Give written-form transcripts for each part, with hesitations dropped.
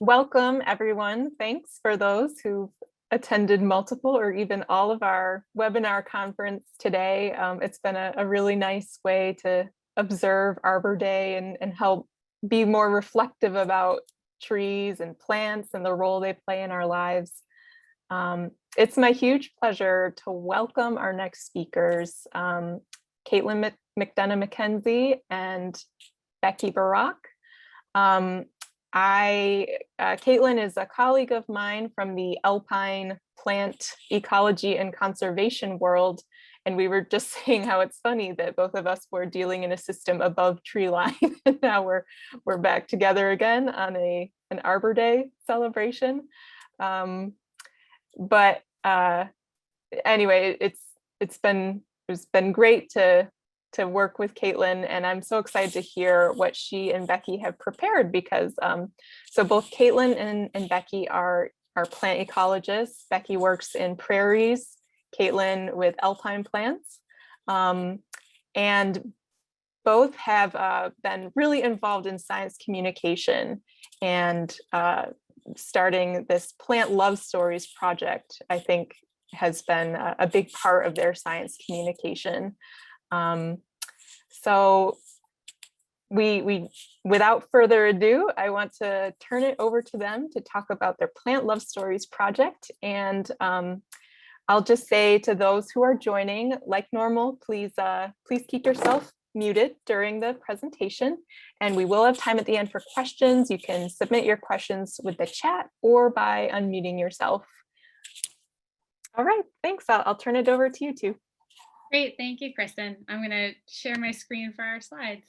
Welcome, everyone. Thanks for those who've attended multiple or even all of our webinar conference today. It's been a really nice way to observe Arbor Day and help be more reflective about trees and plants and the role they play in our lives. It's my huge pleasure to welcome our next speakers, Caitlin McDonough MacKenzie and Becky Barak. Caitlin is a colleague of mine from the alpine plant ecology and conservation world. And we were just saying how it's funny that both of us were dealing in a system above tree line. And now we're back together again on an Arbor Day celebration. Anyway, it's been great to work with Caitlin, and I'm so excited to hear what she and Becky have prepared because so both Caitlin and Becky are plant ecologists. Becky works in prairies, Caitlin with alpine plants, and both have been really involved in science communication and starting this Plant Love Stories project, I think has been a big part of their science communication. So without further ado, I want to turn it over to them to talk about their Plant Love Stories project. And I'll just say to those who are joining, like normal, please keep yourself muted during the presentation, and we will have time at the end for questions. You can submit your questions with the chat or by unmuting yourself. All right, thanks. I'll turn it over to you two. Great, thank you, Kristen. I'm going to share my screen for our slides.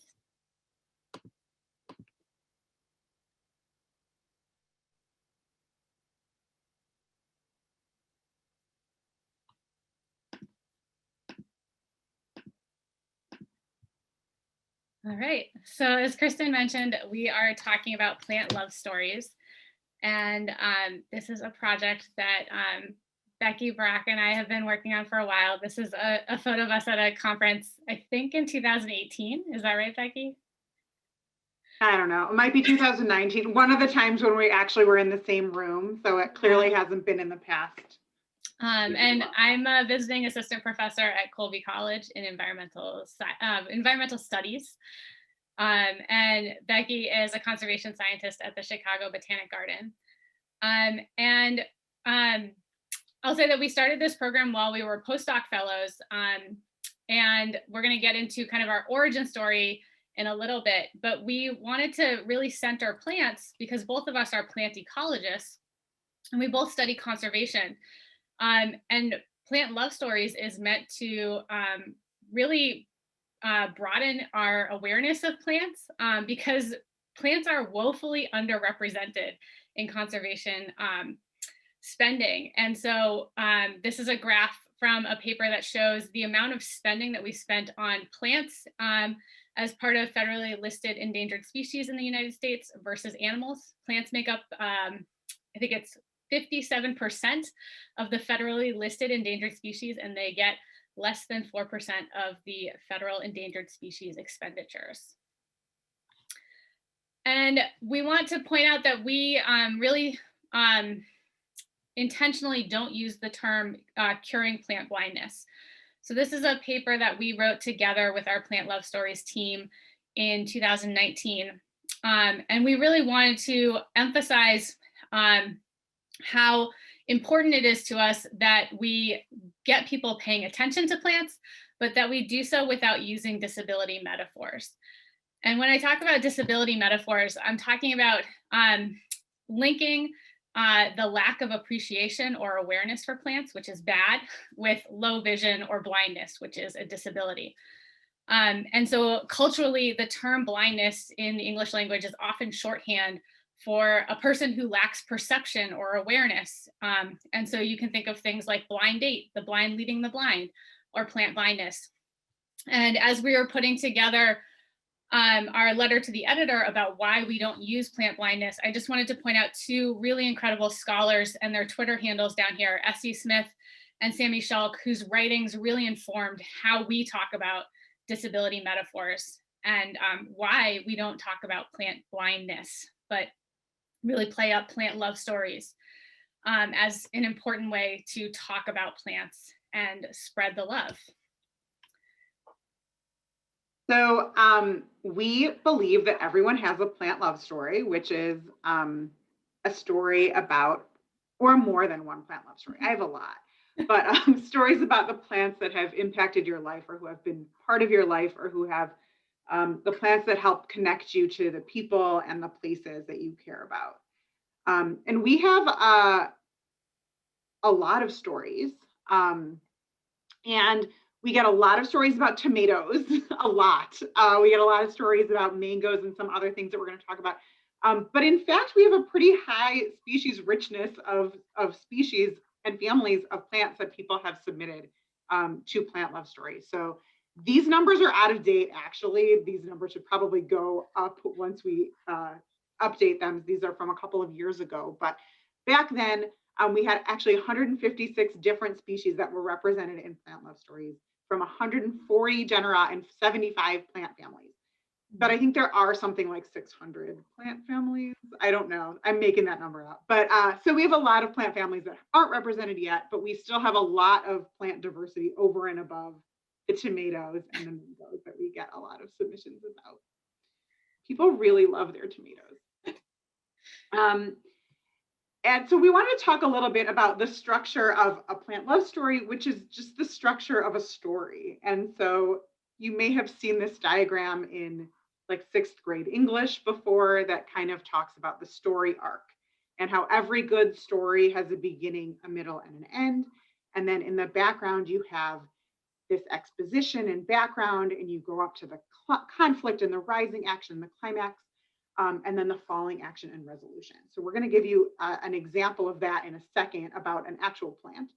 All right, so as Kristen mentioned, we are talking about Plant Love Stories. And this is a project that Becky, Barak, and I have been working on for a while. This is a photo of us at a conference, I think in 2018. Is that right, Becky? I don't know. It might be 2019. One of the times when we actually were in the same room. So it clearly hasn't been in the past. And I'm a visiting assistant professor at Colby College in environmental studies. And Becky is a conservation scientist at the Chicago Botanic Garden. I'll say that we started this program while we were postdoc fellows, and we're going to get into kind of our origin story in a little bit, but we wanted to really center plants because both of us are plant ecologists and we both study conservation. And Plant Love Stories is meant to really broaden our awareness of plants because plants are woefully underrepresented in conservation spending. And so this is a graph from a paper that shows the amount of spending that we spent on plants as part of federally listed endangered species in the United States versus animals. Plants make up, I think it's 57% of the federally listed endangered species, and they get less than 4% of the federal endangered species expenditures. And we want to point out that we really intentionally don't use the term curing plant blindness. So this is a paper that we wrote together with our Plant Love Stories team in 2019. And we really wanted to emphasize how important it is to us that we get people paying attention to plants, but that we do so without using disability metaphors. And when I talk about disability metaphors, I'm talking about linking the lack of appreciation or awareness for plants, which is bad, with low vision or blindness, which is a disability. And so culturally, the term blindness in the English language is often shorthand for a person who lacks perception or awareness. And so you can think of things like blind date, the blind leading the blind, or plant blindness. And as we were putting together our letter to the editor about why we don't use plant blindness, I just wanted to point out two really incredible scholars and their Twitter handles down here, S.E. Smith and Sammy Shulk, whose writings really informed how we talk about disability metaphors and why we don't talk about plant blindness. But really play up plant love stories as an important way to talk about plants and spread the love. So we believe that everyone has a plant love story, which is a story about, or more than one plant love story. I have a lot, but stories about the plants that have impacted your life or who have been part of your life or who have the plants that help connect you to the people and the places that you care about. And we have a lot of stories. And we get a lot of stories about tomatoes, a lot. We get a lot of stories about mangoes and some other things that we're going to talk about. But in fact, we have a pretty high species richness of species and families of plants that people have submitted to Plant Love Stories. So these numbers are out of date, actually. These numbers should probably go up once we update them. These are from a couple of years ago. But back then, we had actually 156 different species that were represented in Plant Love Stories from 140 genera and 75 plant families. But I think there are something like 600 plant families. I don't know. I'm making that number up. But so we have a lot of plant families that aren't represented yet, but we still have a lot of plant diversity over and above the tomatoes and the mangoes that we get a lot of submissions about. People really love their tomatoes. And so we wanted to talk a little bit about the structure of a plant love story, which is just the structure of a story. And so you may have seen this diagram in like 6th grade English before that kind of talks about the story arc and how every good story has a beginning, a middle, and an end. And then in the background, you have this exposition and background, and you go up to the conflict and the rising action, the climax. And then the falling action and resolution. So we're going to give you an example of that in a second about an actual plant.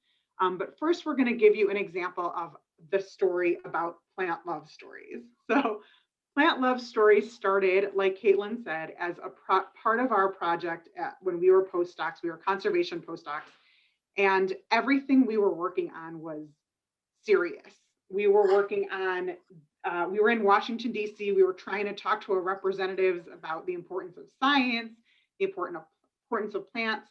But first, we're going to give you an example of the story about plant love stories. So plant love stories started, like Caitlin said, as a part of our project when we were postdocs. We were conservation postdocs. And everything we were working on was serious. We were working on we were in Washington, D.C. We were trying to talk to our representatives about the importance of science, the importance of plants.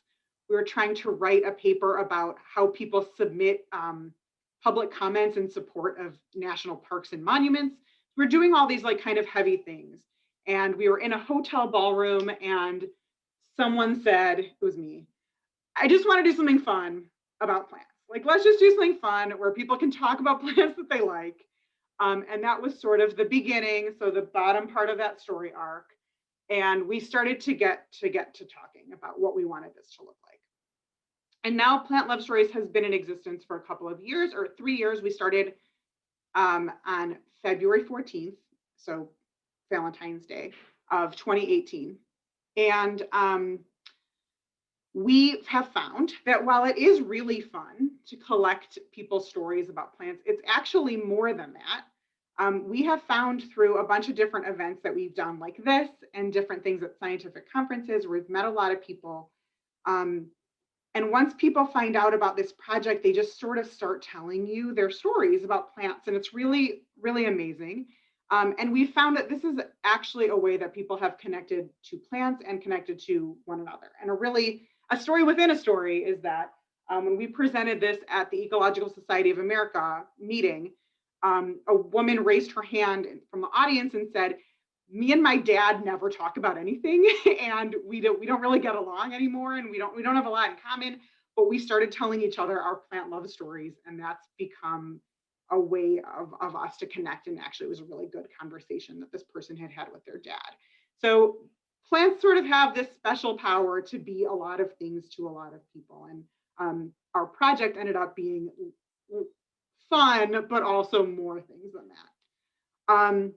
We were trying to write a paper about how people submit public comments in support of national parks and monuments. We're doing all these like kind of heavy things. And we were in a hotel ballroom and someone said, it was me, I just want to do something fun about plants. Like, let's just do something fun where people can talk about plants that they like. And that was sort of the beginning, so the bottom part of that story arc. And we started to get to talking about what we wanted this to look like. And now Plant Love Stories has been in existence for a couple of years, or 3 years. We started on February 14th, so Valentine's Day of 2018. And we have found that while it is really fun to collect people's stories about plants, it's actually more than that. We have found through a bunch of different events that we've done like this and different things at scientific conferences where we've met a lot of people. And once people find out about this project, they just sort of start telling you their stories about plants. And it's really, really amazing. And we found that this is actually a way that people have connected to plants and connected to one another. And a story within a story is that when we presented this at the Ecological Society of America meeting, a woman raised her hand from the audience and said, me and my dad never talk about anything, and we don't really get along anymore, and we don't have a lot in common, but we started telling each other our plant love stories, and that's become a way of us to connect. And actually it was a really good conversation that this person had with their dad. So plants sort of have this special power to be a lot of things to a lot of people. And our project ended up being fun, but also more things than that.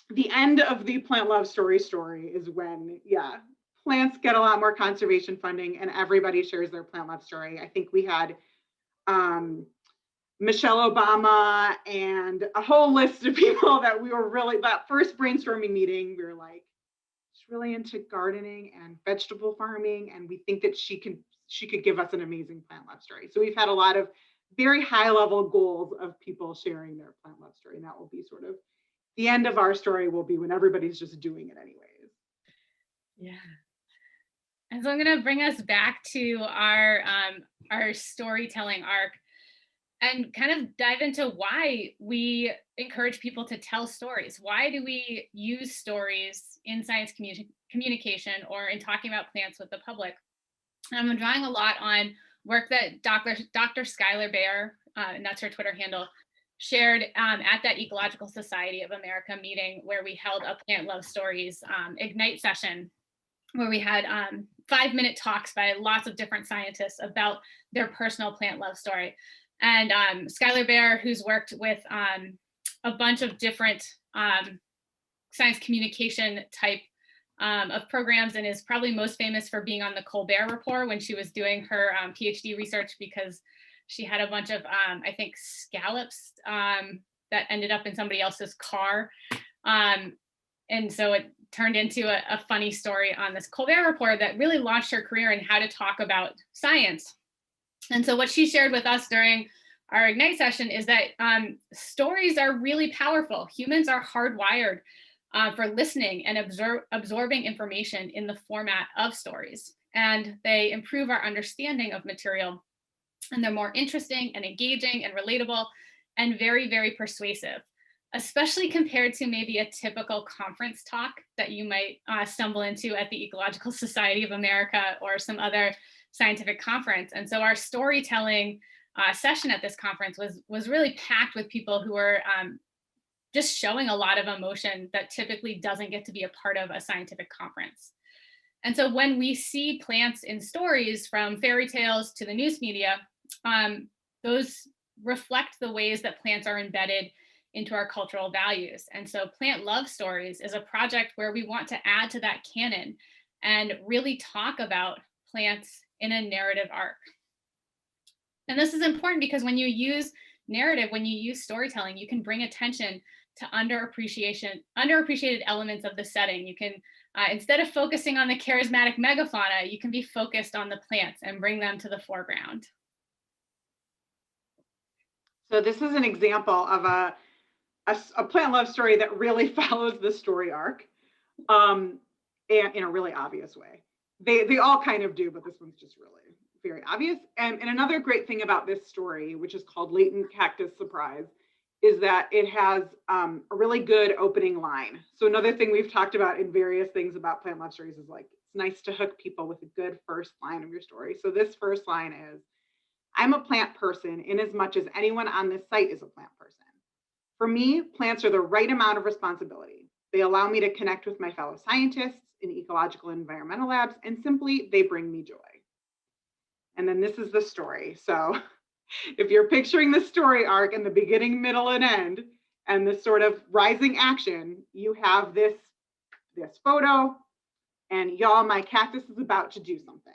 The end of the Plant Love Story is when, plants get a lot more conservation funding and everybody shares their plant love story. I think we had Michelle Obama and a whole list of people that we were really, that first brainstorming meeting, we were like, she's really into gardening and vegetable farming, and we think that she could give us an amazing plant love story. So we've had a lot of very high level goals of people sharing their plant love story, and that will be sort of the end of our story will be when everybody's just doing it anyways. Yeah. And so I'm going to bring us back to our storytelling arc and kind of dive into why we encourage people to tell stories. Why do we use stories in science communication or in talking about plants with the public? And I'm drawing a lot on work that Dr. Skylar Baer, and that's her Twitter handle, shared at that Ecological Society of America meeting where we held a Plant Love Stories Ignite session, where we had 5-minute talks by lots of different scientists about their personal plant love story. And Skylar Baer, who's worked with a bunch of different science communication type of programs, and is probably most famous for being on the Colby Report when she was doing her PhD research, because she had a bunch of, I think, scallops that ended up in somebody else's car. And so it turned into a funny story on this Colby Report that really launched her career in how to talk about science. And so what she shared with us during our Ignite session is that stories are really powerful. Humans are hardwired for listening and absorbing information in the format of stories. And they improve our understanding of material. And they're more interesting and engaging and relatable and very, very persuasive, especially compared to maybe a typical conference talk that you might stumble into at the Ecological Society of America or some other scientific conference. And so our storytelling session at this conference was really packed with people who were just showing a lot of emotion that typically doesn't get to be a part of a scientific conference. And so when we see plants in stories, from fairy tales to the news media, those reflect the ways that plants are embedded into our cultural values. And so Plant Love Stories is a project where we want to add to that canon and really talk about plants in a narrative arc. And this is important because when you use narrative, when you use storytelling, you can bring attention to underappreciated elements of the setting. You can, instead of focusing on the charismatic megafauna, you can be focused on the plants and bring them to the foreground. So this is an example of a plant love story that really follows the story arc, and in a really obvious way. They all kind of do, but this one's just really very obvious. And another great thing about this story, which is called Latent Cactus Surprise, is that it has a really good opening line. So another thing we've talked about in various things about plant love stories is, like, it's nice to hook people with a good first line of your story. So this first line is, I'm a plant person in as much as anyone on this site is a plant person. For me, plants are the right amount of responsibility. They allow me to connect with my fellow scientists in ecological and environmental labs, and simply, they bring me joy. And then this is the story. So if you're picturing the story arc in the beginning, middle, and end, and this sort of rising action, you have this photo, and y'all, my cactus is about to do something.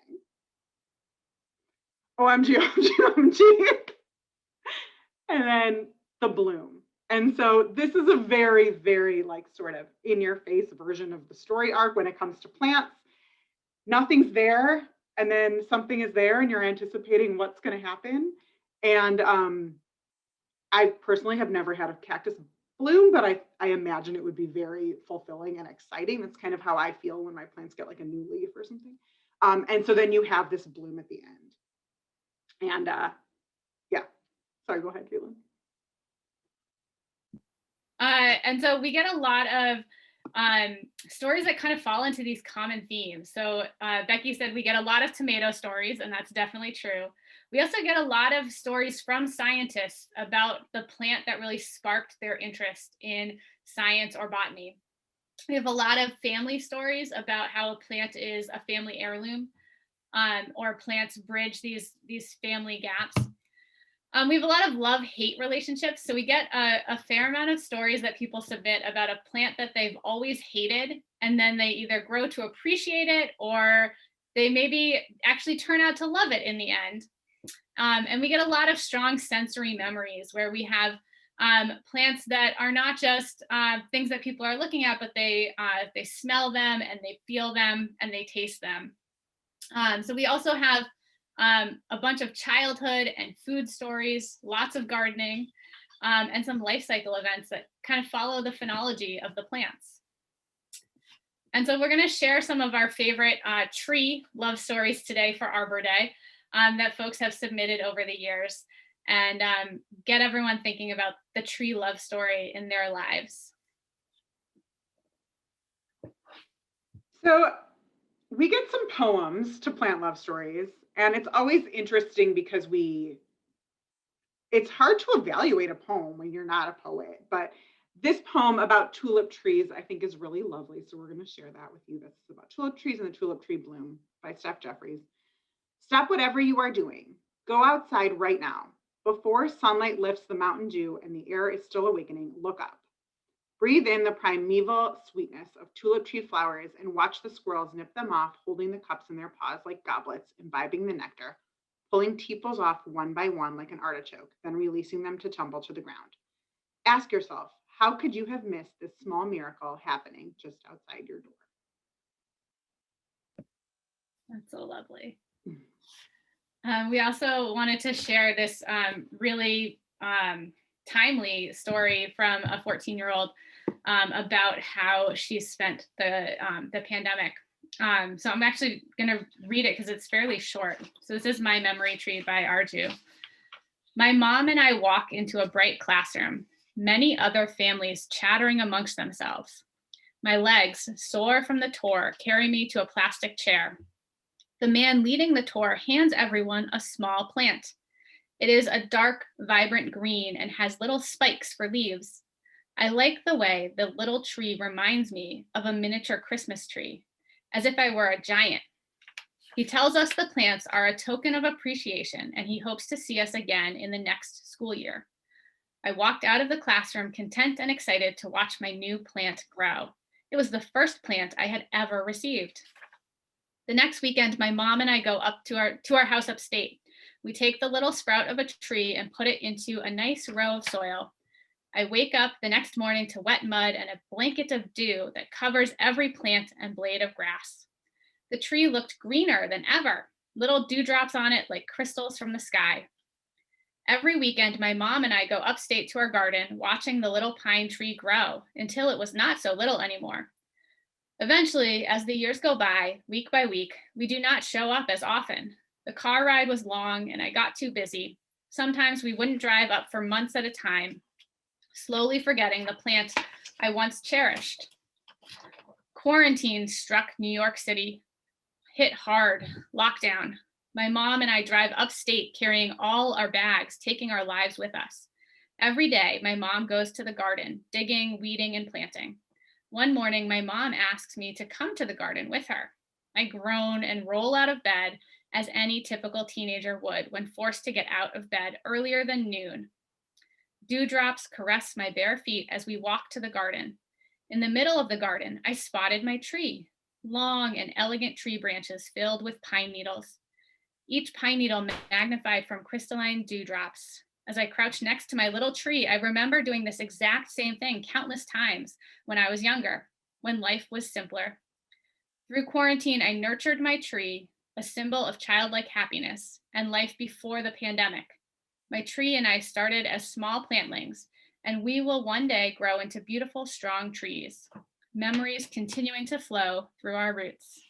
OMG, OMG, OMG. And then the bloom. And so this is a very, very, like, sort of in your face version of the story arc when it comes to plants. Nothing's there, and then something is there, and you're anticipating what's going to happen. And I personally have never had a cactus bloom, but I imagine it would be very fulfilling and exciting. That's kind of how I feel when my plants get like a new leaf or something. And so then you have this bloom at the end. And yeah, sorry, go ahead, Caitlin. And so we get a lot of stories that kind of fall into these common themes. So Becky said we get a lot of tomato stories, and that's definitely true. We also get a lot of stories from scientists about the plant that really sparked their interest in science or botany. We have a lot of family stories about how a plant is a family heirloom, or plants bridge these family gaps. We have a lot of love-hate relationships. So we get a fair amount of stories that people submit about a plant that they've always hated, and then they either grow to appreciate it, or they maybe actually turn out to love it in the end. And we get a lot of strong sensory memories where we have plants that are not just things that people are looking at, but they smell them, and they feel them, and they taste them. So we also have a bunch of childhood and food stories, lots of gardening, and some life cycle events that kind of follow the phenology of the plants. And so we're going to share some of our favorite tree love stories today for Arbor Day that folks have submitted over the years, and get everyone thinking about the tree love story in their lives. So we get some poems to plant love stories, and it's always interesting because it's hard to evaluate a poem when you're not a poet, but this poem about tulip trees I think is really lovely. So we're going to share that with you. This is about tulip trees and the tulip tree bloom by Steph Jeffries. Stop whatever you are doing. Go outside right now. Before sunlight lifts the mountain dew and the air is still awakening, look up. Breathe in the primeval sweetness of tulip tree flowers and watch the squirrels nip them off, holding the cups in their paws like goblets, imbibing the nectar, pulling tepals off one by one like an artichoke, then releasing them to tumble to the ground. Ask yourself, how could you have missed this small miracle happening just outside your door? That's so lovely. We also wanted to share this really timely story from a 14-year-old about how she spent the pandemic. So I'm actually going to read it because it's fairly short. So this is My Memory Tree by Arju. My mom and I walk into a bright classroom, many other families chattering amongst themselves. My legs, sore from the tour, carry me to a plastic chair. The man leading the tour hands everyone a small plant. It is a dark, vibrant green and has little spikes for leaves. I like the way the little tree reminds me of a miniature Christmas tree, as if I were a giant. He tells us the plants are a token of appreciation and he hopes to see us again in the next school year. I walked out of the classroom content and excited to watch my new plant grow. It was the first plant I had ever received. The next weekend, my mom and I go up to our house upstate. We take the little sprout of a tree and put it into a nice row of soil. I wake up the next morning to wet mud and a blanket of dew that covers every plant and blade of grass. The tree looked greener than ever, little dewdrops on it like crystals from the sky. Every weekend, my mom and I go upstate to our garden, watching the little pine tree grow until it was not so little anymore. Eventually, as the years go by week, we do not show up as often. The car ride was long and I got too busy. Sometimes we wouldn't drive up for months at a time, slowly forgetting the plant I once cherished. Quarantine struck New York City, hit hard, lockdown. My mom and I drive upstate carrying all our bags, taking our lives with us. Every day, my mom goes to the garden, digging, weeding, and planting. One morning, my mom asks me to come to the garden with her. I groan and roll out of bed as any typical teenager would when forced to get out of bed earlier than noon. Dewdrops caress my bare feet as we walk to the garden. In the middle of the garden, I spotted my tree, long and elegant tree branches filled with pine needles. Each pine needle magnified from crystalline dewdrops. As I crouched next to my little tree, I remember doing this exact same thing countless times when I was younger, when life was simpler. Through quarantine, I nurtured my tree, a symbol of childlike happiness and life before the pandemic. My tree and I started as small plantlings, and we will one day grow into beautiful, strong trees, memories continuing to flow through our roots.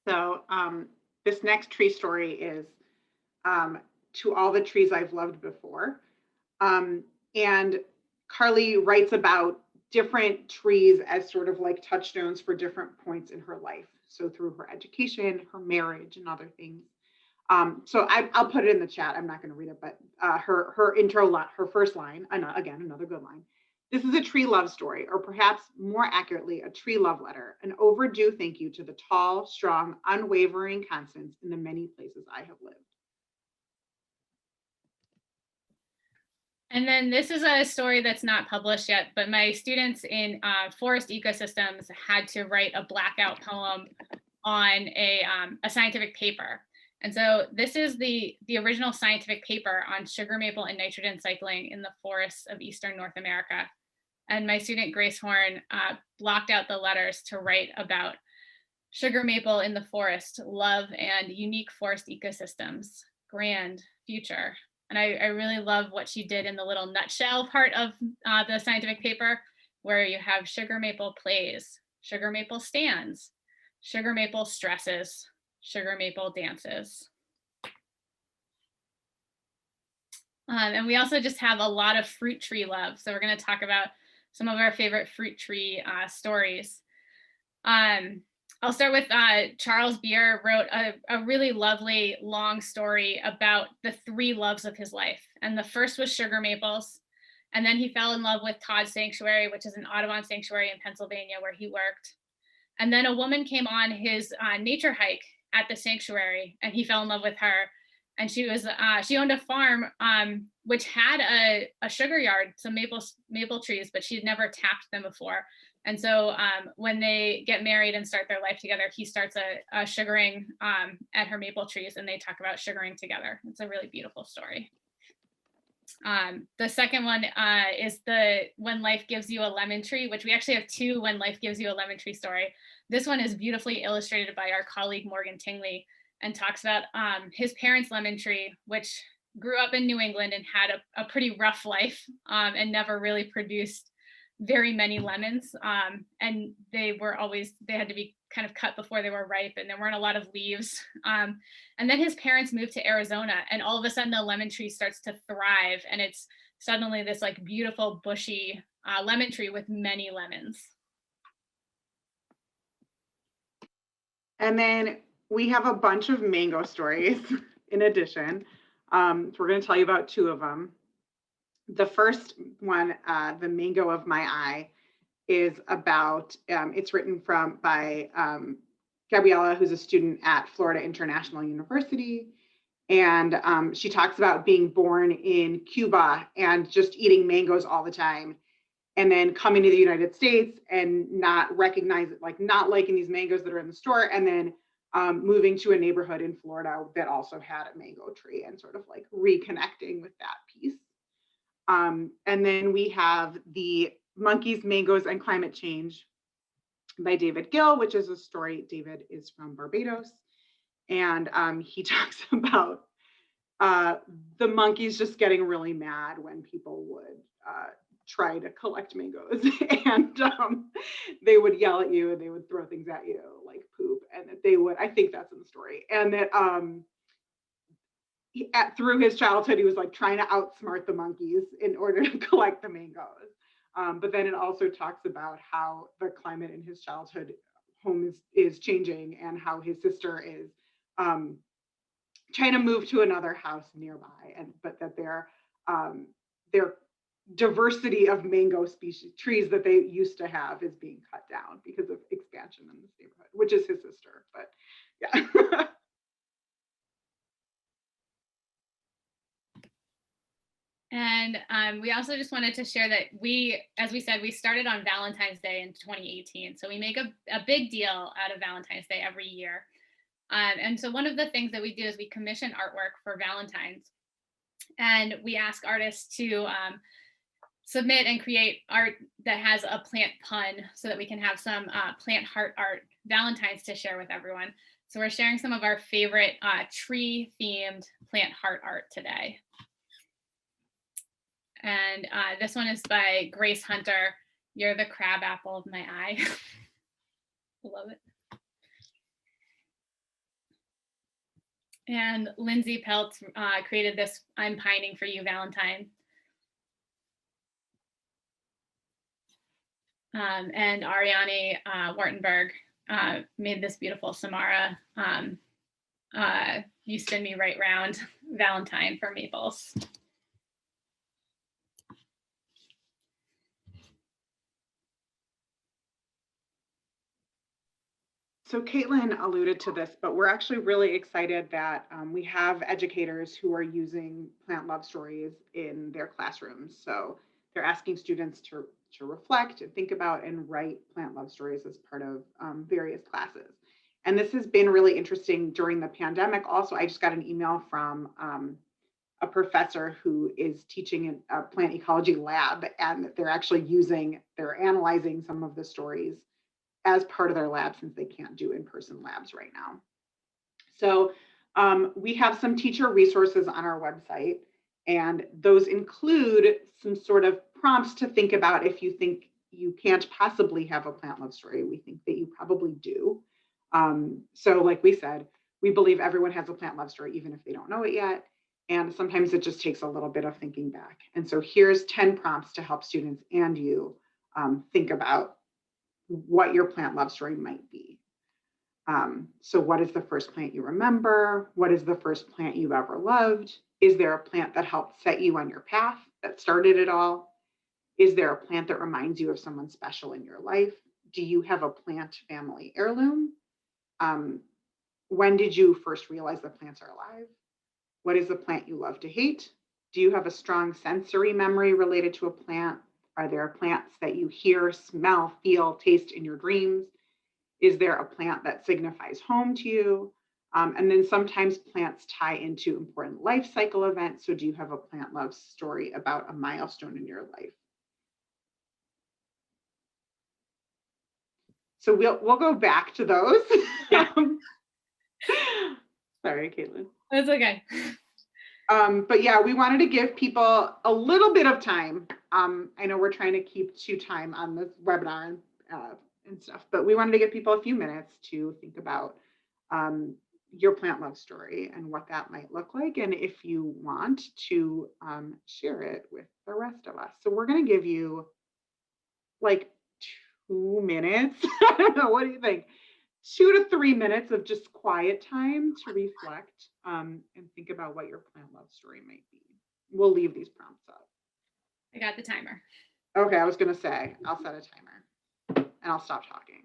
So this next tree story is To All the Trees I've Loved Before. And Carly writes about different trees as sort of like touchstones for different points in her life. So through her education, her marriage, and other things. So I'll put it in the chat. I'm not going to read it, but her intro, her first line, again, another good line. This is a tree love story, or perhaps more accurately, a tree love letter, an overdue thank you to the tall, strong, unwavering constants in the many places I have lived. And then this is a story that's not published yet, but my students in forest ecosystems had to write a blackout poem on a scientific paper. And so this is the original scientific paper on sugar maple and nitrogen cycling in the forests of Eastern North America. And my student Grace Horn blocked out the letters to write about sugar maple in the forest, love and unique forest ecosystems, grand future. And I really love what she did in the little nutshell part of the scientific paper, where you have sugar maple plays, sugar maple stands, sugar maple stresses, sugar maple dances. And we also just have a lot of fruit tree love. So we're going to talk about some of our favorite fruit tree stories. I'll start with Charles Beer wrote a really lovely long story about the 3 loves of his life. And the first was sugar maples. And then he fell in love with Todd's Sanctuary, which is an Audubon sanctuary in Pennsylvania where he worked. And then a woman came on his nature hike at the sanctuary, and he fell in love with her. And she owned a farm which had a sugar yard, some maple trees, but she'd never tapped them before. And so when they get married and start their life together, he starts a sugaring at her maple trees, and they talk about sugaring together. It's a really beautiful story. The second one is the When Life Gives You a Lemon Tree, which we actually have 2 When Life Gives You a Lemon Tree story. This one is beautifully illustrated by our colleague Morgan Tingley, and talks about his parents' lemon tree, which grew up in New England and had a pretty rough life and never really produced very many lemons. And they had to be kind of cut before they were ripe, and there weren't a lot of leaves. And then his parents moved to Arizona, and all of a sudden the lemon tree starts to thrive, and it's suddenly this like beautiful bushy lemon tree with many lemons. And then we have a bunch of mango stories in addition. So we're going to tell you about 2 of them. The first one, The Mango of My Eye, is about, it's written by Gabriella, who's a student at Florida International University. And she talks about being born in Cuba and just eating mangoes all the time, and then coming to the United States and not liking these mangoes that are in the store, and then moving to a neighborhood in Florida that also had a mango tree, and sort of like reconnecting with that piece. And then we have The Monkeys, Mangoes, and Climate Change by David Gill, which is a story. David is from Barbados, and he talks about the monkeys just getting really mad when people would try to collect mangoes, and they would yell at you, and they would throw things at you like poop, and that they would, I think that's in the story, and that through his childhood he was like trying to outsmart the monkeys in order to collect the mangoes. But then it also talks about how the climate in his childhood home is changing, and how his sister is trying to move to another house nearby, but that their diversity of mango species trees that they used to have is being cut down because of expansion in this neighborhood, which is his sister, but yeah. And we also just wanted to share that as we said, we started on Valentine's Day in 2018. So we make a big deal out of Valentine's Day every year. And so one of the things that we do is we commission artwork for Valentine's. And we ask artists to submit and create art that has a plant pun, so that we can have some plant heart art Valentine's to share with everyone. So we're sharing some of our favorite tree themed plant heart art today. And this one is by Grace Hunter. You're the crab apple of my eye. Love it. And Lindsay Pelt created this I'm Pining for You Valentine. And Ariane Wartenberg made this beautiful Samara You Spin Me Right Round Valentine for maples. So Caitlin alluded to this, but we're actually really excited that we have educators who are using plant love stories in their classrooms. So they're asking students to reflect and think about and write plant love stories as part of various classes. And this has been really interesting during the pandemic. Also, I just got an email from a professor who is teaching in a plant ecology lab, and they're analyzing some of the stories as part of their lab, since they can't do in-person labs right now. So we have some teacher resources on our website. And those include some sort of prompts to think about if you think you can't possibly have a plant love story. We think that you probably do. So like we said, we believe everyone has a plant love story, even if they don't know it yet. And sometimes it just takes a little bit of thinking back. And so here's 10 prompts to help students and you think about what your plant love story might be. So what is the first plant you remember? What is the first plant you ever loved? Is there a plant that helped set you on your path, that started it all? Is there a plant that reminds you of someone special in your life? Do you have a plant family heirloom? When did you first realize that plants are alive? What is the plant you love to hate? Do you have a strong sensory memory related to a plant? Are there plants that you hear, smell, feel, taste in your dreams? Is there a plant that signifies home to you? And then sometimes plants tie into important life cycle events. So do you have a plant love story about a milestone in your life? So we'll go back to those. Yeah. Sorry, Caitlin. That's okay. But yeah, we wanted to give people a little bit of time. I know we're trying to keep to time on this webinar and stuff, but we wanted to give people a few minutes to think about your plant love story and what that might look like, and if you want to share it with the rest of us. So we're going to give you like 2 minutes. I don't know, what do you think? 2 to 3 minutes of just quiet time to reflect and think about what your plant love story might be. We'll leave these prompts up. I got the timer. Okay, I was going to say, I'll set a timer and I'll stop talking.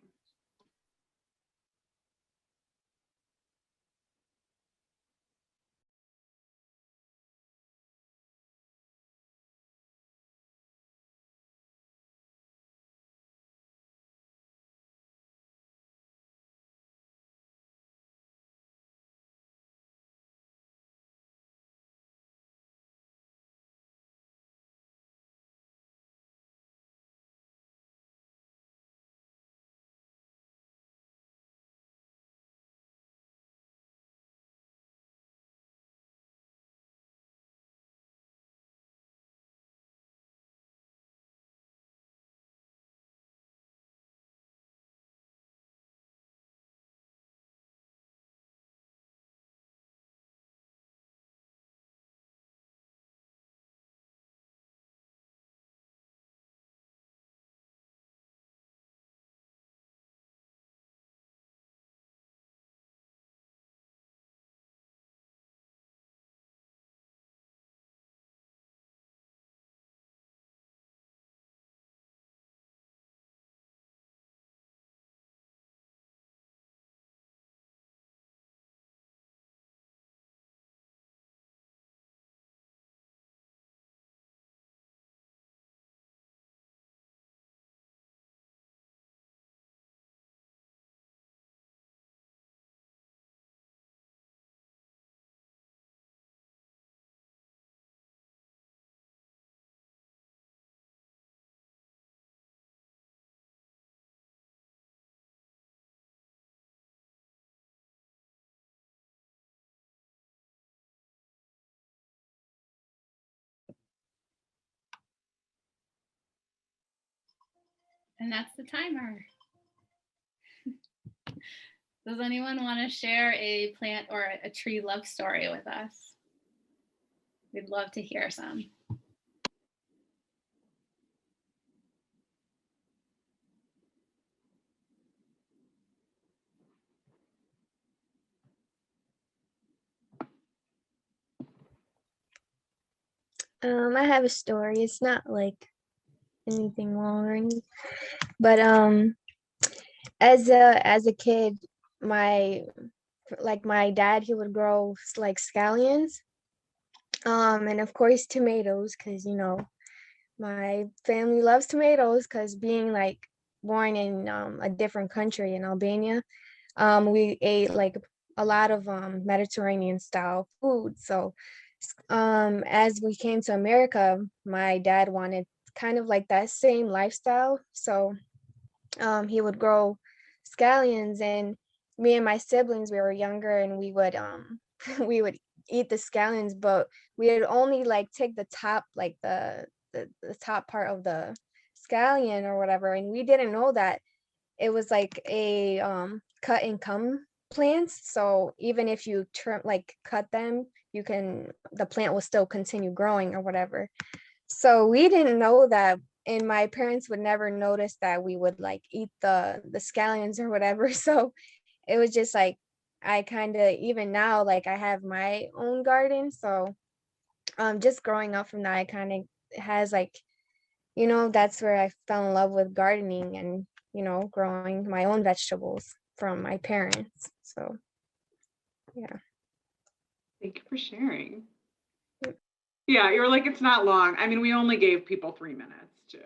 And that's the timer. Does anyone want to share a plant or a tree love story with us? We'd love to hear some. I have a story. It's not like anything long or anything, but as a kid, my dad, he would grow like scallions, and of course tomatoes, because my family loves tomatoes, because being like born in a different country in Albania, we ate like a lot of Mediterranean style food. So as we came to America, my dad wanted kind of like that same lifestyle. So he would grow scallions, and me and my siblings, we were younger, and we would we would eat the scallions, but we would only like take the top, like the top part of the scallion or whatever, and we didn't know that it was like a cut and come plants. So even if you cut them, the plant will still continue growing or whatever. So we didn't know that, and my parents would never notice that we would like eat the scallions or whatever. So it was just like, I kind of, even now, like I have my own garden. So just growing up from that, I kind of has like, that's where I fell in love with gardening and, growing my own vegetables from my parents. So, yeah. Thank you for sharing. Yep. Yeah, you're like, it's not long. I mean, we only gave people 3 minutes too.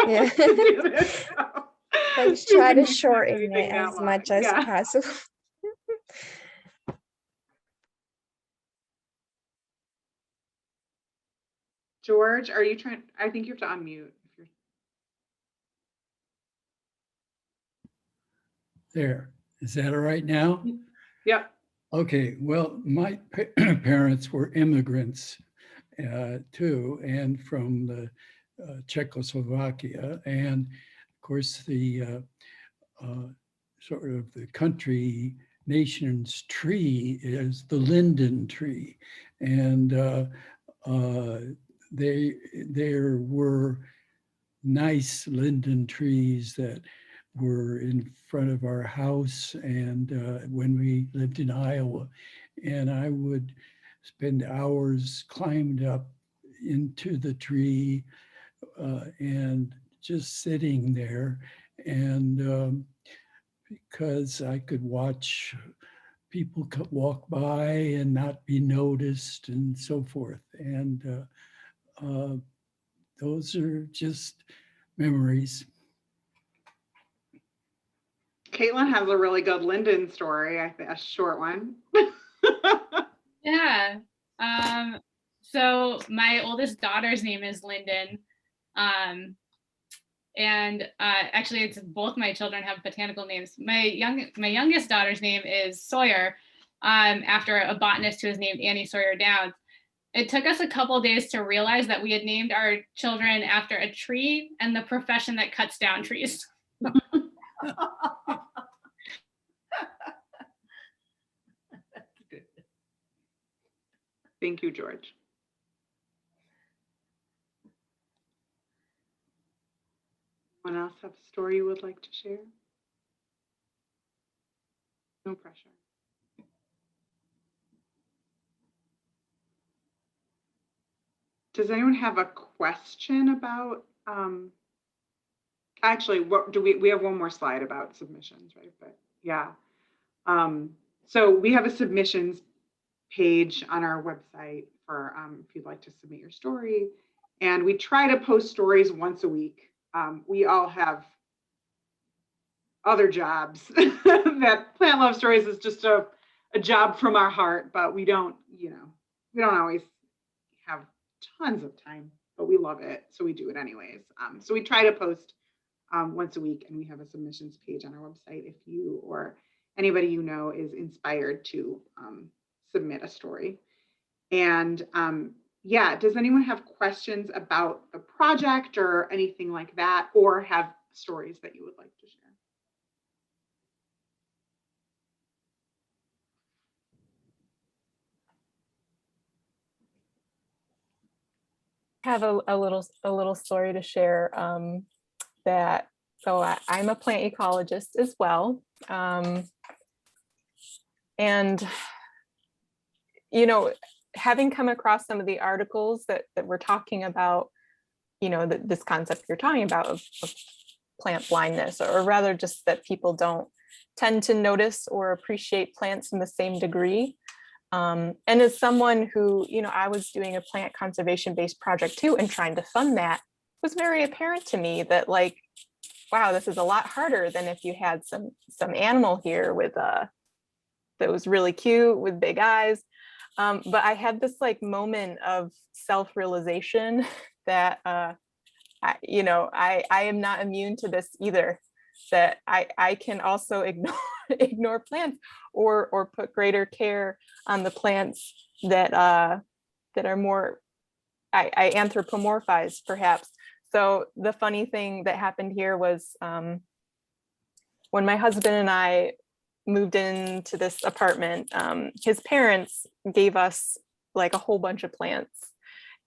Yeah. to do this, so I you try to wouldn't expect shorten anything it that as long. much as Yeah. possible. George, are you trying? I think you have to unmute. If you're... There. Is that all right now? Yep. Okay. Well, my parents were immigrants too, and from the Czechoslovakia. And of course, the sort of the country nation's tree is the linden tree. And there were nice linden trees that were in front of our house, and when we lived in Iowa, and I would spend hours climbed up into the tree and just sitting there, and because I could watch people walk by and not be noticed and so forth, and those are just memories. Caitlin has a really good linden story, I think, a short one. Yeah. So my oldest daughter's name is Lyndon. And actually it's both my children have botanical names. My youngest daughter's name is Sawyer, after a botanist who was named Annie Sawyer Downs. It took us a couple days to realize that we had named our children after a tree and the profession that cuts down trees. Thank you, George. Anyone else have a story you would like to share? No pressure. Does anyone have a question about, actually, what do we have one more slide about submissions, right? But yeah. So we have a submissions page on our website for if you'd like to submit your story. And we try to post stories once a week. We all have other jobs. That Plant Love Stories is just a job from our heart, but we don't always have tons of time, but we love it, so we do it anyways. So we try to post once a week, and we have a submissions page on our website if you or anybody you know is inspired to submit a story. And yeah, does anyone have questions about the project or anything like that, or have stories that you would like to share? Have a little story to share. I'm a plant ecologist as well, and having come across some of the articles that we're talking about, this concept you're talking about of plant blindness, or rather just that people don't tend to notice or appreciate plants in the same degree. And as someone who, I was doing a plant conservation based project too, and trying to fund that, it was very apparent to me that, like, wow, this is a lot harder than if you had some animal here with that was really cute with big eyes. But I had this like moment of self-realization that I am not immune to this either, that I can also ignore plants or put greater care on the plants that are more, I anthropomorphize perhaps. So the funny thing that happened here was when my husband and I moved into this apartment, his parents gave us like a whole bunch of plants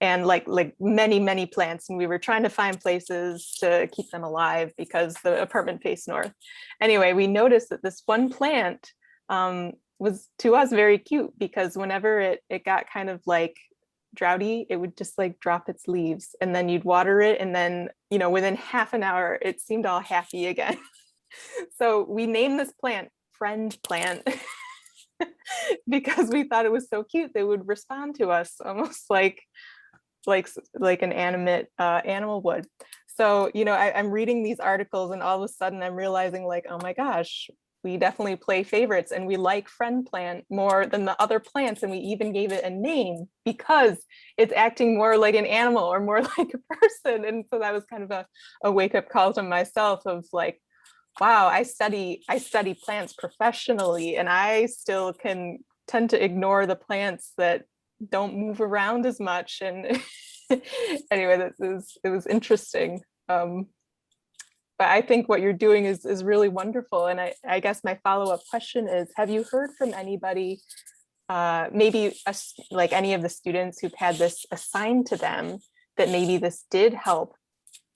and like many plants, and we were trying to find places to keep them alive because the apartment faced north. Anyway, we noticed that this one plant was to us very cute because whenever it got kind of like droughty, it would just like drop its leaves, and then you'd water it, and then, you know, within half an hour it seemed all happy again. So we named this plant Friend Plant because we thought it was so cute. They would respond to us almost like an animate animal would. So, you know, I'm reading these articles and all of a sudden I'm realizing like, oh my gosh, we definitely play favorites and we like Friend Plant more than the other plants. And we even gave it a name because it's acting more like an animal or more like a person. And so that was kind of a wake up call to myself of like, wow, I study plants professionally and I still can tend to ignore the plants that don't move around as much. And anyway, it was interesting. But I think what you're doing is really wonderful. And I guess my follow-up question is, have you heard from anybody, maybe like any of the students who've had this assigned to them, that maybe this did help,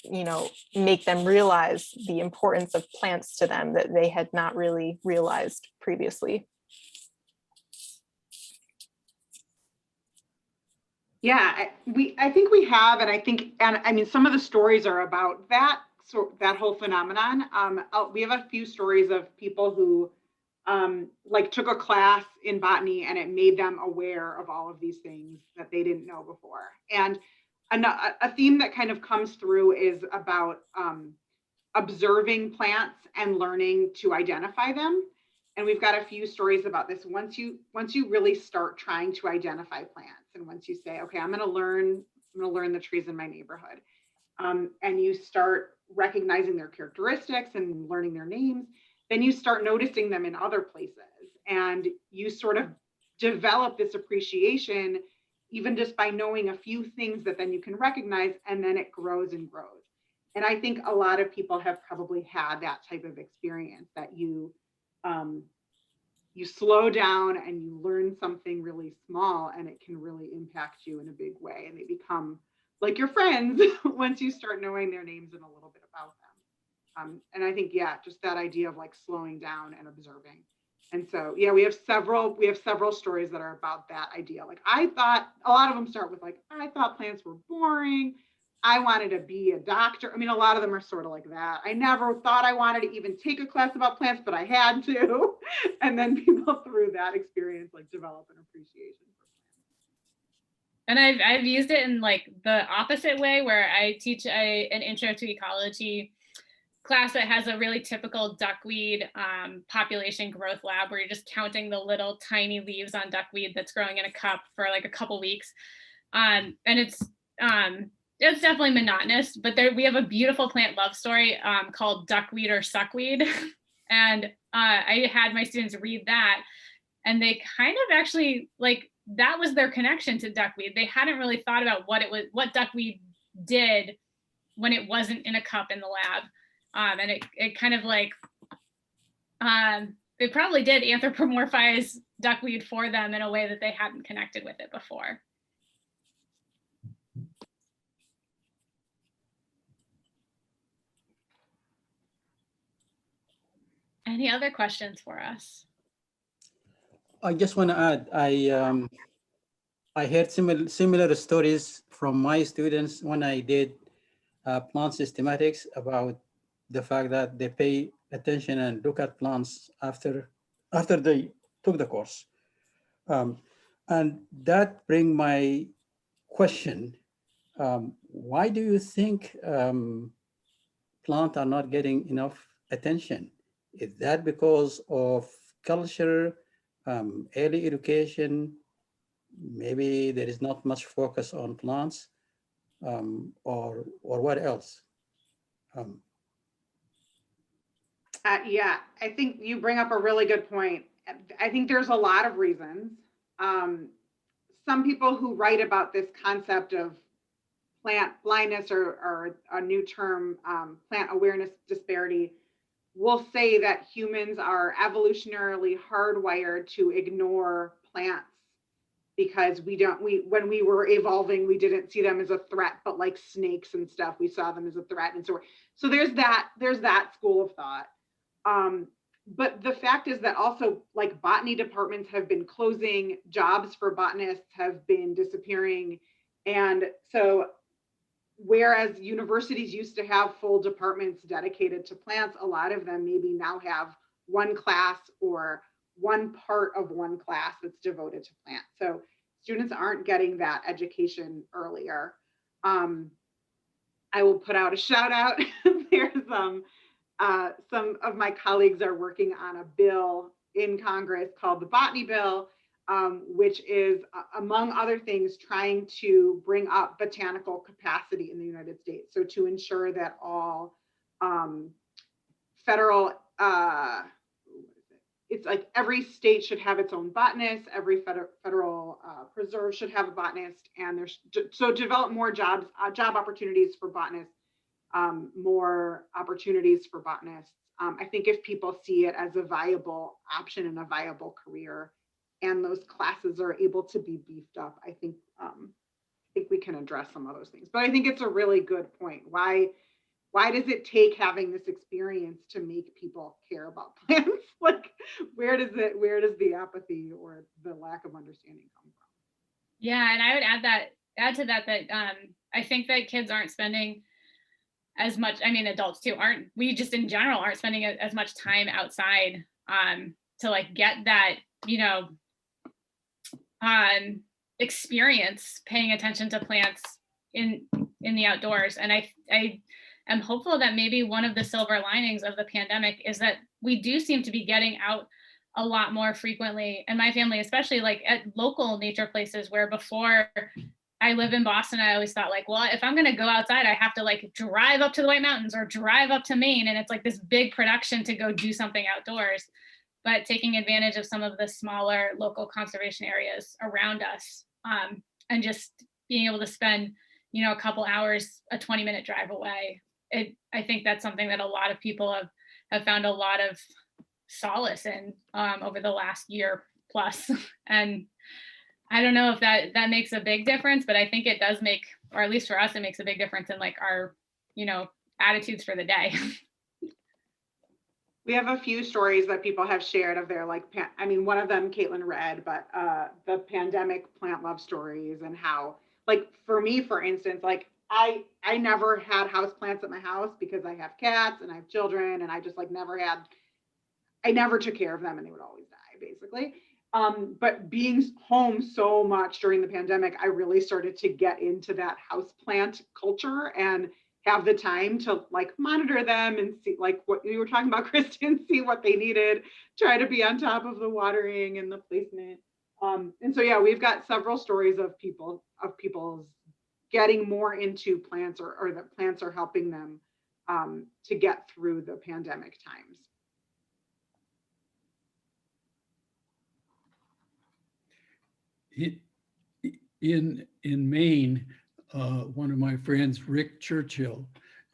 you know, make them realize the importance of plants to them that they had not really realized previously? Yeah, I think we have, and I mean, some of the stories are about that, so that whole phenomenon. We have a few stories of people who like took a class in botany and it made them aware of all of these things that they didn't know before. And a theme that kind of comes through is about observing plants and learning to identify them. And we've got a few stories about this. Once you really start trying to identify plants, and once you say, okay, I'm going to learn the trees in my neighborhood, and you start recognizing their characteristics and learning their names, then you start noticing them in other places, and you sort of develop this appreciation even just by knowing a few things that then you can recognize, and then it grows and grows. And I think a lot of people have probably had that type of experience, that you slow down and you learn something really small and it can really impact you in a big way. And they become like your friends once you start knowing their names and a little bit about them. And I think, yeah, just that idea of like slowing down and observing. And so, yeah, we have several stories that are about that idea. Like, I thought a lot of them start with like, I thought plants were boring. I wanted to be a doctor. I mean, a lot of them are sort of like that. I never thought I wanted to even take a class about plants, but I had to. And then people through that experience like develop an appreciation for plants. And I've used it in like the opposite way, where I teach an intro to ecology class that has a really typical duckweed population growth lab, where you're just counting the little tiny leaves on duckweed that's growing in a cup for like a couple weeks. And it's definitely monotonous, but we have a beautiful plant love story called Duckweed or Suckweed. And I had my students read that, and they kind of actually like, that was their connection to duckweed. They hadn't really thought about what duckweed did when it wasn't in a cup in the lab. And it kind of like, it probably did anthropomorphize duckweed for them in a way that they hadn't connected with it before. Any other questions for us? I just want to add, I heard similar stories from my students when I did plant systematics, about the fact that they pay attention and look at plants after they took the course. And that brings my question. Why do you think plants are not getting enough attention? Is that because of culture, early education? Maybe there is not much focus on plants, or what else? Yeah, I think you bring up a really good point. I think there's a lot of reasons. some people who write about this concept of plant blindness, or a new term, plant awareness disparity, will say that humans are evolutionarily hardwired to ignore plants because when we were evolving, we didn't see them as a threat, but like snakes and stuff, we saw them as a threat. And so there's that school of thought. But the fact is that also, like, botany departments have been closing, jobs for botanists have been disappearing. And so whereas universities used to have full departments dedicated to plants, a lot of them maybe now have one class or one part of one class that's devoted to plants. So students aren't getting that education earlier. I will put out a shout out. There's some of my colleagues are working on a bill in Congress called the Botany Bill, which is, among other things, trying to bring up botanical capacity in the United States. So to ensure that all federal, it's like every state should have its own botanist, every federal preserve should have a botanist, and there's so develop more job opportunities for botanists, more opportunities for botanists. I think if people see it as a viable option and a viable career, and those classes are able to be beefed up, I think we can address some of those things. But I think it's a really good point. Why does it take having this experience to make people care about plants? Like, where does the apathy or the lack of understanding come from? Yeah, and I would add to that I think that kids aren't spending as much, I mean, adults too, we just in general aren't spending as much time outside to like get that, experience paying attention to plants in the outdoors. And I am hopeful that maybe one of the silver linings of the pandemic is that we do seem to be getting out a lot more frequently, and my family, especially like at local nature places, where before, I live in Boston, I always thought like, well, if I'm going to go outside, I have to like drive up to the White Mountains or drive up to Maine. And it's like this big production to go do something outdoors. But taking advantage of some of the smaller local conservation areas around us, and just being able to spend, a couple hours, a 20-minute drive away. I think that's something that a lot of people have found a lot of solace in over the last year plus. And I don't know if that makes a big difference, but I think it does make, or at least for us, it makes a big difference in like our, attitudes for the day. We have a few stories that people have shared of their like, one of them Caitlin read, but the pandemic plant love stories, and how, like, for me, for instance, like I never had houseplants at my house because I have cats and I have children, and I just like I never took care of them, and they would always die basically. But being home so much during the pandemic, I really started to get into that houseplant culture and have the time to like monitor them and see, like what you were talking about, Kristen, see what they needed, try to be on top of the watering and the placement. And so, yeah, we've got several stories of people's getting more into plants, or that plants are helping them to get through the pandemic times. In Maine, one of my friends, Rick Churchill,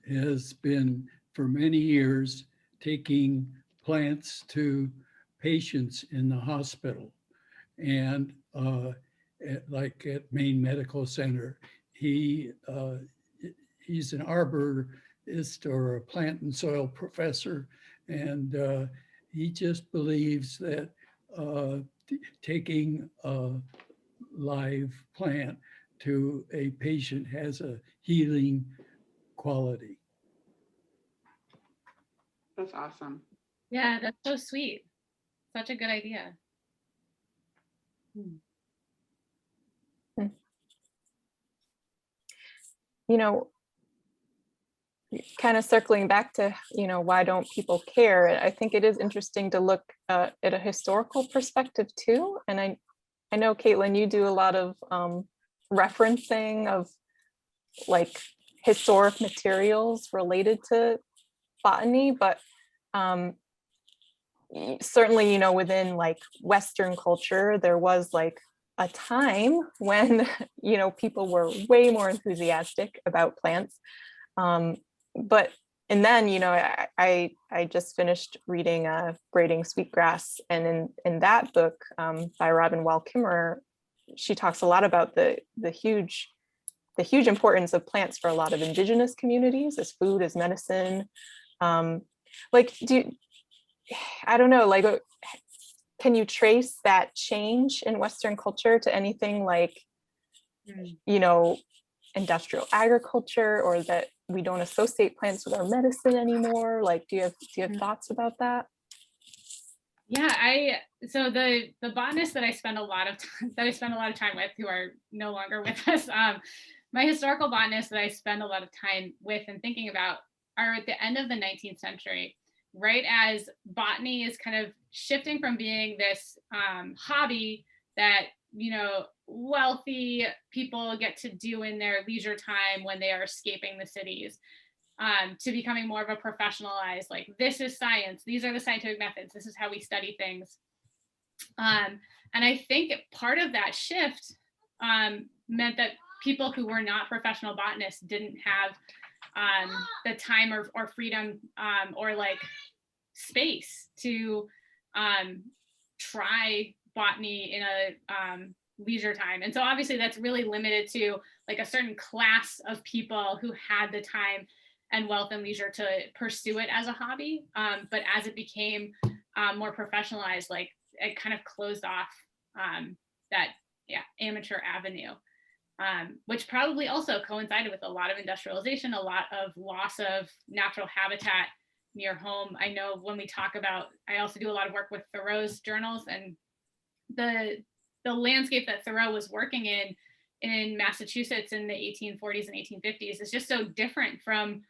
has been for many years taking plants to patients in the hospital. And at Maine Medical Center, he's an arborist or a plant and soil professor. And he just believes that taking a live plant to a patient has a healing quality. That's awesome. Yeah, that's so sweet. Such a good idea. Kind of circling back to, why don't people care? I think it is interesting to look at a historical perspective too. And I know, Caitlin, you do a lot of referencing of like historic materials related to botany, but certainly, within like Western culture, there was like a time when, you know, people were way more enthusiastic about plants. But and then, you know, I just finished reading Braiding Sweetgrass, and in that book by Robin Wall Kimmerer, she talks a lot about the huge importance of plants for a lot of indigenous communities as food, as medicine. Like, I don't know, like, can you trace that change in Western culture to anything like, you know, industrial agriculture, or that we don't associate plants with our medicine anymore? Like, do you have thoughts about that? Yeah, so the botanists that I spend a lot of time with, who are no longer with us, my historical botanists that I spend a lot of time with and thinking about are at the end of the 19th century, right as botany is kind of shifting from being this hobby that, you know, wealthy people get to do in their leisure time when they are escaping the cities, to becoming more of a professionalized, like, this is science, these are the scientific methods, this is how we study things. And I think part of that shift meant that people who were not professional botanists didn't have the time or freedom or like space to try botany in a leisure time. And so obviously that's really limited to like a certain class of people who had the time and wealth and leisure to pursue it as a hobby. But as it became more professionalized, like, it kind of closed off that amateur avenue, which probably also coincided with a lot of industrialization, a lot of loss of natural habitat near home. I know when we talk about, I also do a lot of work with Thoreau's journals, and the landscape that Thoreau was working in Massachusetts in the 1840s and 1850s is just so different from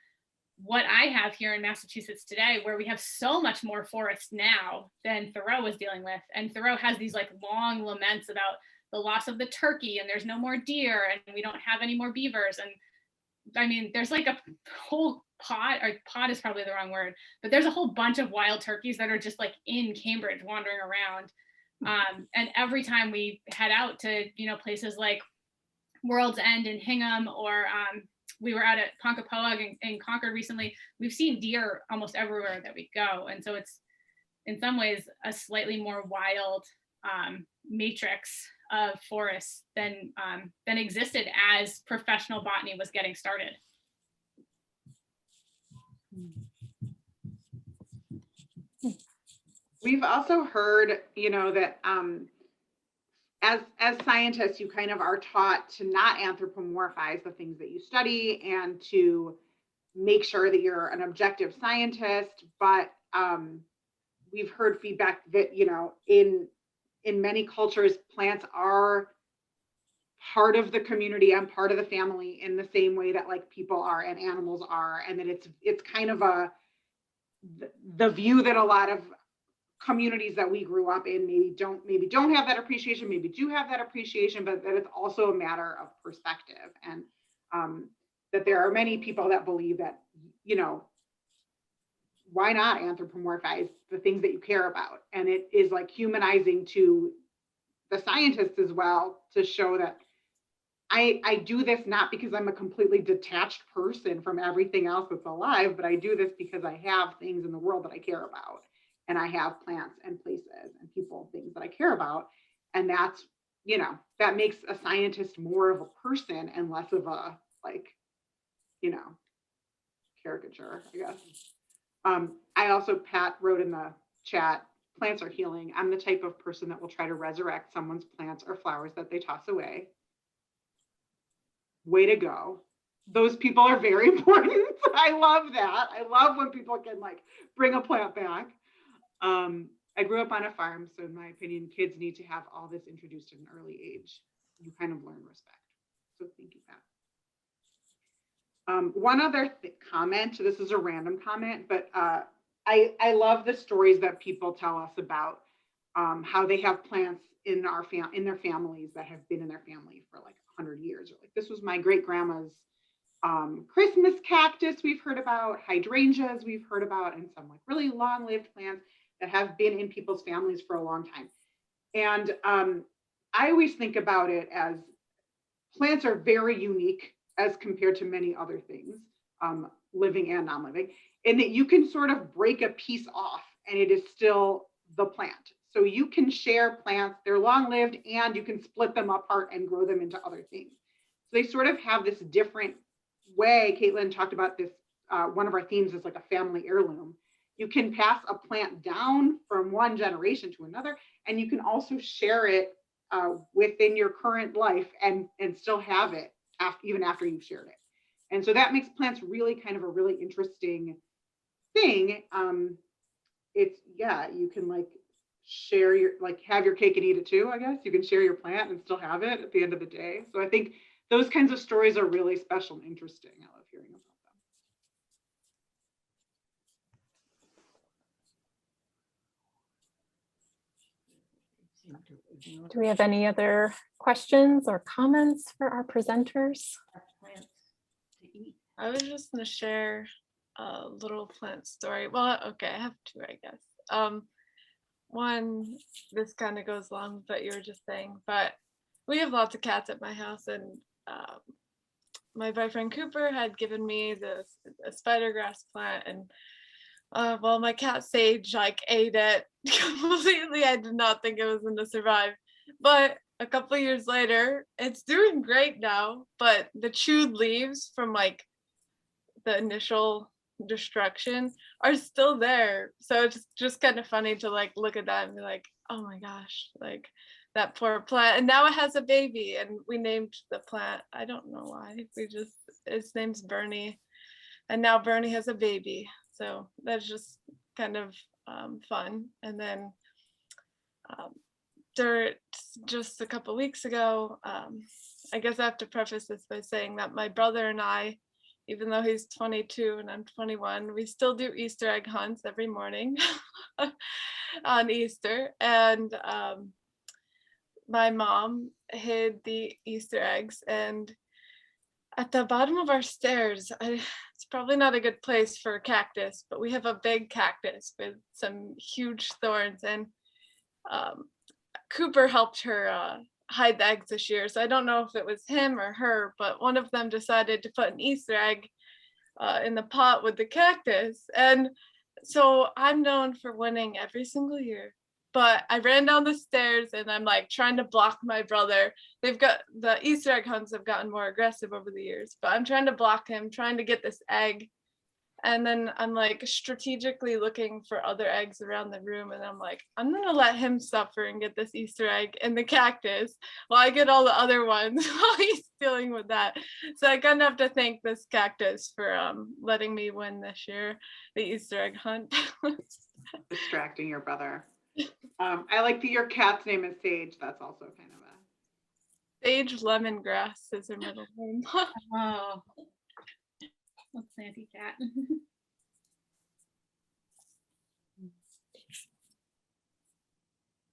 what I have here in Massachusetts today, where we have so much more forest now than Thoreau was dealing with. And Thoreau has these like long laments about the loss of the turkey, and there's no more deer, and we don't have any more beavers. And I mean, there's like a whole pod is probably the wrong word, but there's a whole bunch of wild turkeys that are just like in Cambridge wandering around. And every time we head out to, you know, places like World's End and Hingham, or we were out at Ponkapoag in Concord recently, we've seen deer almost everywhere that we go. And so it's in some ways a slightly more wild matrix of forests than existed as professional botany was getting started. We've also heard, you know, that as scientists, you kind of are taught to not anthropomorphize the things that you study and to make sure that you're an objective scientist. But we've heard feedback that, you know, in many cultures, plants are part of the community and part of the family in the same way that like people are and animals are, and that it's kind of the view that a lot of communities that we grew up in maybe don't have that appreciation, maybe do have that appreciation, but that it's also a matter of perspective, and that there are many people that believe that, you know, why not anthropomorphize the things that you care about? And it is like humanizing to the scientists as well, to show that I do this not because I'm a completely detached person from everything else that's alive, but I do this because I have things in the world that I care about. And I have plants and places and people, things that I care about. And that's, you know, that makes a scientist more of a person and less of a, like, you know, caricature, I guess. I also, Pat wrote in the chat, plants are healing. I'm the type of person that will try to resurrect someone's plants or flowers that they toss away. Way to go. Those people are very important. I love that. I love when people can like bring a plant back. I grew up on a farm, so in my opinion, kids need to have all this introduced at an early age. You kind of learn respect. So thank you, Pat. One other comment, this is a random comment, but I love the stories that people tell us about how they have plants in their families that have been in their family for like 100 years. Or like, this was my great grandma's Christmas cactus we've heard about, hydrangeas we've heard about, and some like really long-lived plants that have been in people's families for a long time. And I always think about it as plants are very unique as compared to many other things, living and non-living, in that you can sort of break a piece off and it is still the plant. So you can share plants, they're long-lived, and you can split them apart and grow them into other things. So they sort of have this different way. Caitlin talked about this, one of our themes is like a family heirloom. You can pass a plant down from one generation to another, and you can also share it within your current life and still have it even after you've shared it. And so that makes plants really kind of a really interesting thing. It's, yeah, you can like share your, like have your cake and eat it too, I guess. You can share your plant and still have it at the end of the day. So I think those kinds of stories are really special and interesting. I love hearing about them. Do we have any other questions or comments for our presenters? I was just gonna share a little plant story. Well, okay, I have two, I guess. One, this kind of goes along with what you were just saying, but we have lots of cats at my house, and my boyfriend Cooper had given me a spider grass plant, and well, my cat Sage like ate it completely. I did not think it was going to survive, but a couple of years later, it's doing great now. But the chewed leaves from like the initial destruction are still there. So it's just kind of funny to like look at that and be like, oh my gosh, like that poor plant. And now it has a baby, and we named the plant, I don't know why, its name's Bernie, and now Bernie has a baby. So that's just kind of fun. And then just a couple weeks ago, I guess I have to preface this by saying that my brother and I, even though he's 22 and I'm 21, we still do Easter egg hunts every morning on Easter. And my mom hid the Easter eggs, and at the bottom of our stairs, it's probably not a good place for a cactus, but we have a big cactus with some huge thorns, and Cooper helped her hide the eggs this year. So I don't know if it was him or her, but one of them decided to put an Easter egg in the pot with the cactus. And so I'm known for winning every single year. But I ran down the stairs and I'm like trying to block my brother. The Easter egg hunts have gotten more aggressive over the years, but I'm trying to block him, trying to get this egg. And then I'm like strategically looking for other eggs around the room. And I'm like, I'm going to let him suffer and get this Easter egg in the cactus while I get all the other ones while he's dealing with that. So I kind of have to thank this cactus for letting me win this year, the Easter egg hunt. Distracting your brother. I like that your cat's name is Sage. That's also kind of a... Sage Lemongrass is her middle name. Oh, a planty cat.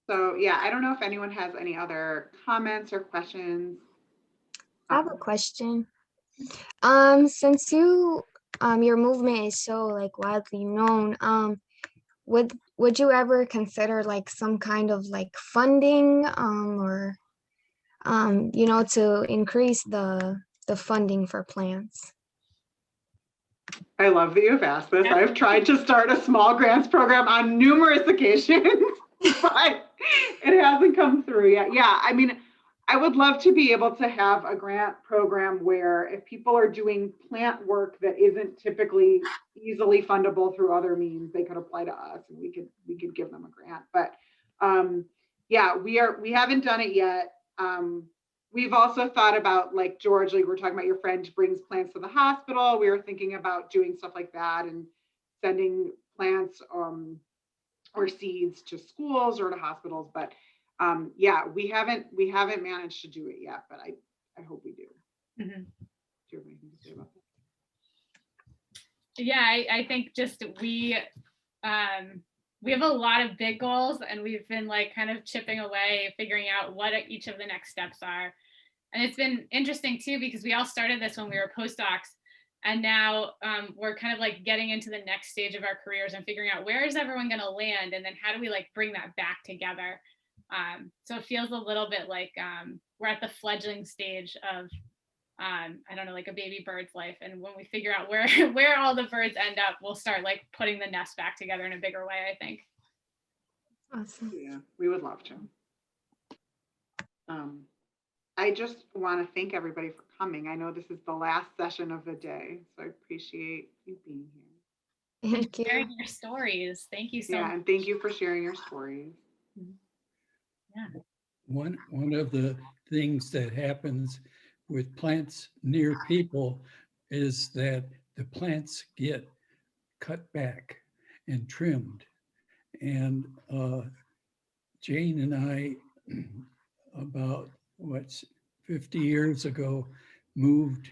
So yeah, I don't know if anyone has any other comments or questions. I have a question. Since your movement is so like widely known, would you ever consider like some kind of like funding or to increase the funding for plants? I love that you've asked this. I've tried to start a small grants program on numerous occasions, but it hasn't come through yet. Yeah, I mean, I would love to be able to have a grant program where if people are doing plant work that isn't typically easily fundable through other means, they could apply to us and we could give them a grant. But yeah, we haven't done it yet. We've also thought about, like George, like we're talking about your friend brings plants to the hospital. We were thinking about doing stuff like that and sending plants or seeds to schools or to hospitals. But yeah, we haven't managed to do it yet, but I hope we do. Mm-hmm. Do you have anything to say about that? Yeah, I think just we have a lot of big goals, and we've been like kind of chipping away, figuring out what each of the next steps are. And it's been interesting too, because we all started this when we were postdocs, and now we're kind of like getting into the next stage of our careers and figuring out where is everyone going to land, and then how do we like bring that back together. So it feels a little bit like we're at the fledgling stage of, I don't know, like a baby bird's life. And when we figure out where where all the birds end up, we'll start like putting the nest back together in a bigger way, I think. Awesome. Yeah, we would love to. I just want to thank everybody for coming. I know this is the last session of the day, so I appreciate you being here. Thank you. Sharing your stories. Thank you so Yeah, much. and thank you for sharing your stories. One of the things that happens with plants near people is that the plants get cut back and trimmed. And Jane and I, about 50 years ago, moved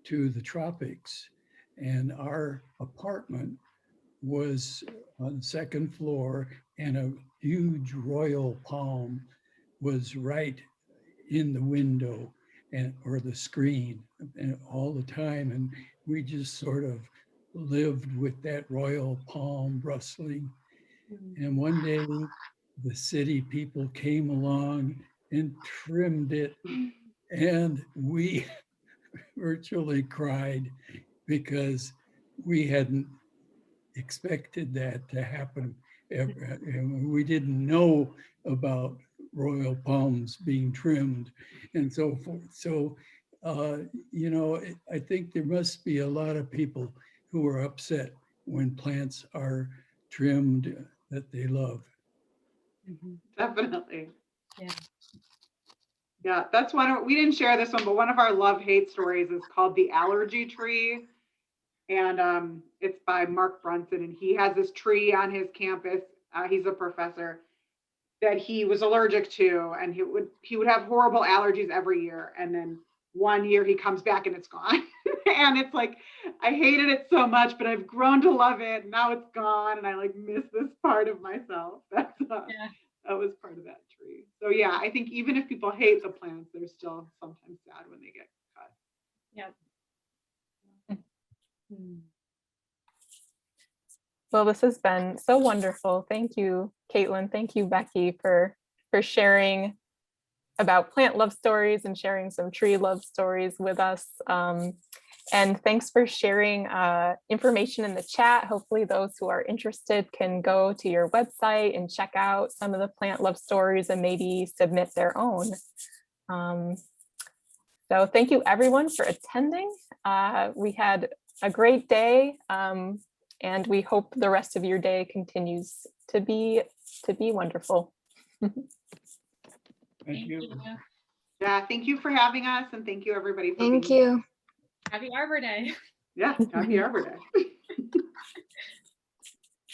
to the tropics, and our apartment was on the second floor, and a huge royal palm was right in the window or the screen and all the time. And we just sort of lived with that royal palm rustling. And one day the city people came along and trimmed it, and we virtually cried because we hadn't expected that to happen ever. And we didn't know about royal palms being trimmed and so forth. So, you know, I think there must be a lot of people who are upset when plants are trimmed that they love. Definitely. Yeah. Yeah, that's we didn't share this one, but one of our love-hate stories is called The Allergy Tree. And it's by Mark Brunson, and he has this tree on his campus. He's a professor that he was allergic to, and he would have horrible allergies every year. And then one year he comes back and it's gone. And it's like, I hated it so much, but I've grown to love it. And now it's gone, and I like miss this part of myself. That was part of that tree. So yeah, I think even if people hate the plants, they're still sometimes sad when they get cut. Yep. Well, this has been so wonderful. Thank you, Caitlin. Thank you, Becky, for sharing about plant love stories and sharing some tree love stories with us. And thanks for sharing information in the chat. Hopefully those who are interested can go to your website and check out some of the plant love stories and maybe submit their own. So thank you everyone for attending. We had a great day, and we hope the rest of your day continues to be wonderful. Thank you. Yeah, thank you for having us, and thank you everybody for Thank being here. you. Happy Arbor Day. Yeah, happy Arbor Day.